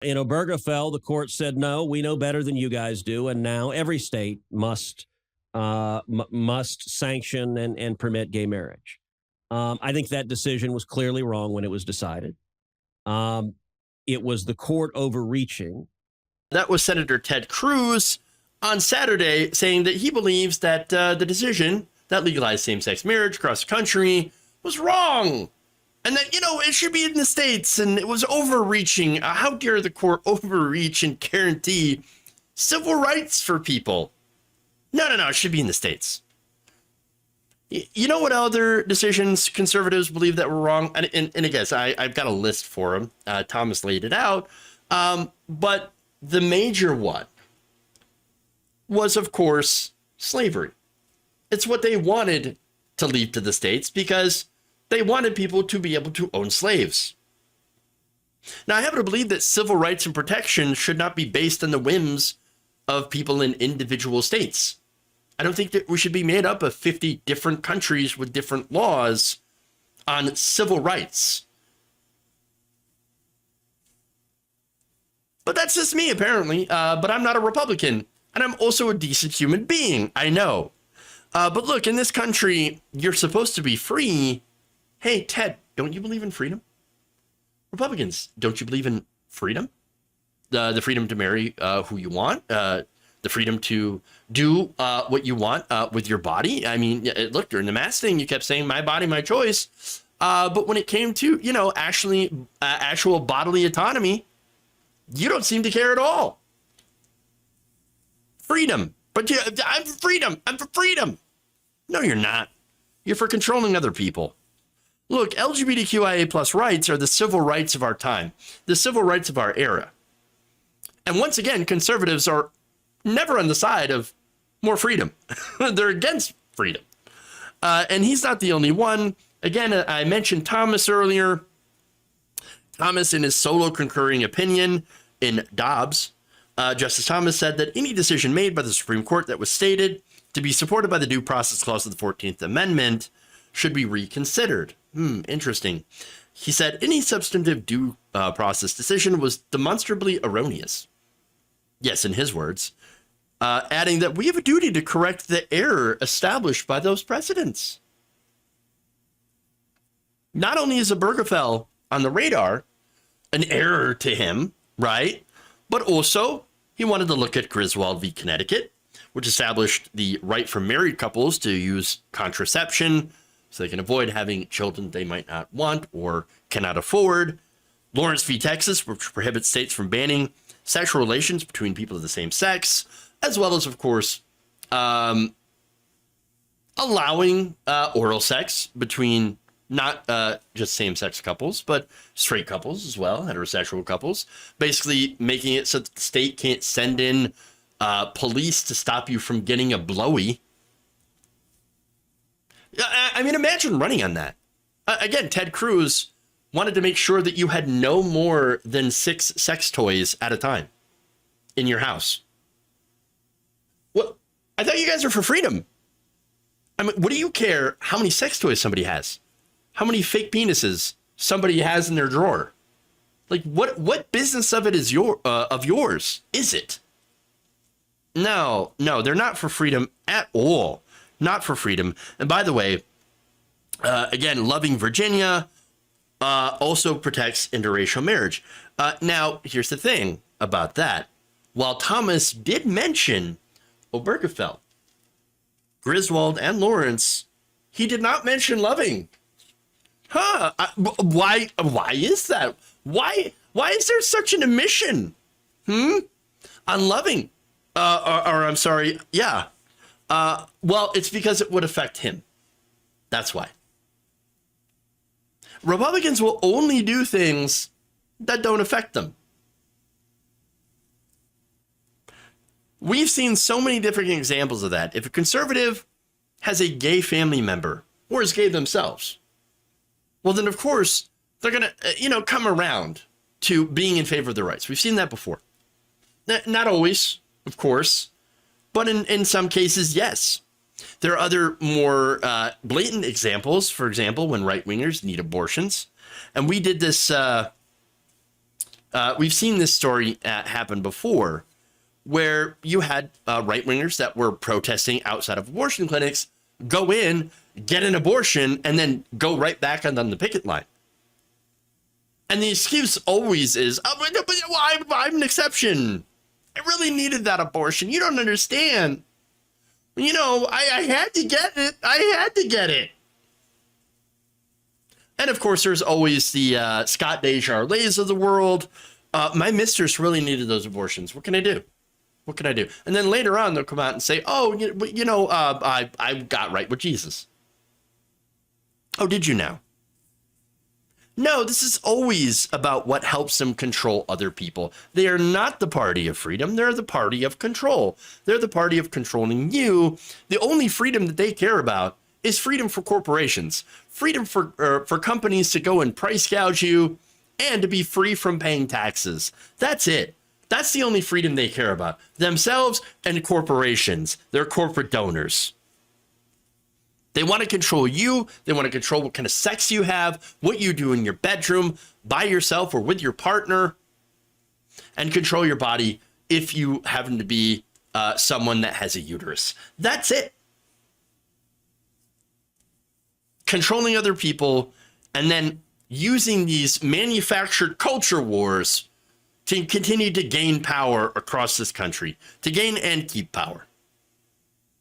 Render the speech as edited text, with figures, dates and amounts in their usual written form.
In Obergefell, the court said, no, we know better than you guys do. And now every state must sanction and permit gay marriage. I think that decision was clearly wrong when it was decided. It was the court overreaching. That was Senator Ted Cruz on Saturday saying that he believes that the decision that legalized same-sex marriage across the country was wrong. And that, it should be in the states, and it was overreaching. How dare the court overreach and guarantee civil rights for people? No, it should be in the states. You know what other decisions conservatives believe that were wrong? And again, I've got a list for them. Thomas laid it out. But the major one was, of course, slavery. It's what they wanted to leave to the states because they wanted people to be able to own slaves. Now, I happen to believe that civil rights and protection should not be based on the whims of people in individual states. I don't think that we should be made up of 50 different countries with different laws on civil rights. But that's just me, apparently. But I'm not a Republican, and I'm also a decent human being. I know. But look, in this country, you're supposed to be free. Hey, Ted, don't you believe in freedom? Republicans, don't you believe in freedom? The freedom to marry who you want, the freedom to do what you want with your body. I mean, look, during the mask thing, you kept saying, my body, my choice. But when it came to, actual bodily autonomy, you don't seem to care at all. Freedom. But I'm for freedom. I'm for freedom. No, you're not. You're for controlling other people. Look, LGBTQIA plus rights are the civil rights of our time, the civil rights of our era. And once again, conservatives are never on the side of more freedom. They're against freedom. And he's not the only one. Again, I mentioned Thomas earlier. Thomas, in his solo concurring opinion in Dobbs, Justice Thomas said that any decision made by the Supreme Court that was stated to be supported by the Due Process Clause of the 14th Amendment should be reconsidered. Interesting. He said any substantive due process decision was demonstrably erroneous. Yes, in his words, adding that we have a duty to correct the error established by those precedents. Not only is Obergefell on the radar, an error to him, right? But also, he wanted to look at Griswold v. Connecticut, which established the right for married couples to use contraception so they can avoid having children they might not want or cannot afford. Lawrence v. Texas, which prohibits states from banning sexual relations between people of the same sex, as well as, of course, allowing oral sex between not just same-sex couples, but straight couples as well, heterosexual couples, basically making it so that the state can't send in police to stop you from getting a blowy. I mean, imagine running on that. Again, Ted Cruz wanted to make sure that you had no more than 6 sex toys at a time in your house. Well, I thought you guys were for freedom. I mean, what do you care how many sex toys somebody has? How many fake penises somebody has in their drawer? Like, what business of it is yours? Is it? No, they're not for freedom at all. Not for freedom. And by the way, again, loving Virginia also protects interracial marriage. Now, here's the thing about that. While Thomas did mention Obergefell, Griswold, and Lawrence, he did not mention Loving. Why is that? Why is there such an omission? On Loving? I'm sorry. Yeah. Well, it's because it would affect him. That's why. Republicans will only do things that don't affect them. We've seen so many different examples of that. If a conservative has a gay family member or is gay themselves, well, then, of course, they're going to, come around to being in favor of their rights. We've seen that before. Not always, of course, but in some cases, yes. There are other more blatant examples, for example, when right-wingers need abortions. And we did this We've seen this story happen before, where you had right-wingers that were protesting outside of abortion clinics go in, get an abortion, and then go right back on the picket line. And the excuse always is, oh, but I'm an exception. I really needed that abortion. You don't understand. You know, I had to get it. I had to get it. And of course, there's always the Scott Desjardins of the world. My mistress really needed those abortions. What can I do? What can I do? And then later on, they'll come out and say, oh, I got right with Jesus. Oh, did you now? No, this is always about what helps them control other people. They are not the party of freedom. They're the party of control. They're the party of controlling you. The only freedom that they care about is freedom for corporations, freedom for companies to go and price gouge you, and to be free from paying taxes. That's it. That's the only freedom they care about. Themselves and corporations. They're corporate donors. They want to control you. They want to control what kind of sex you have, what you do in your bedroom, by yourself or with your partner, and control your body if you happen to be someone that has a uterus. That's it. Controlling other people and then using these manufactured culture wars to continue to gain power across this country, to gain and keep power.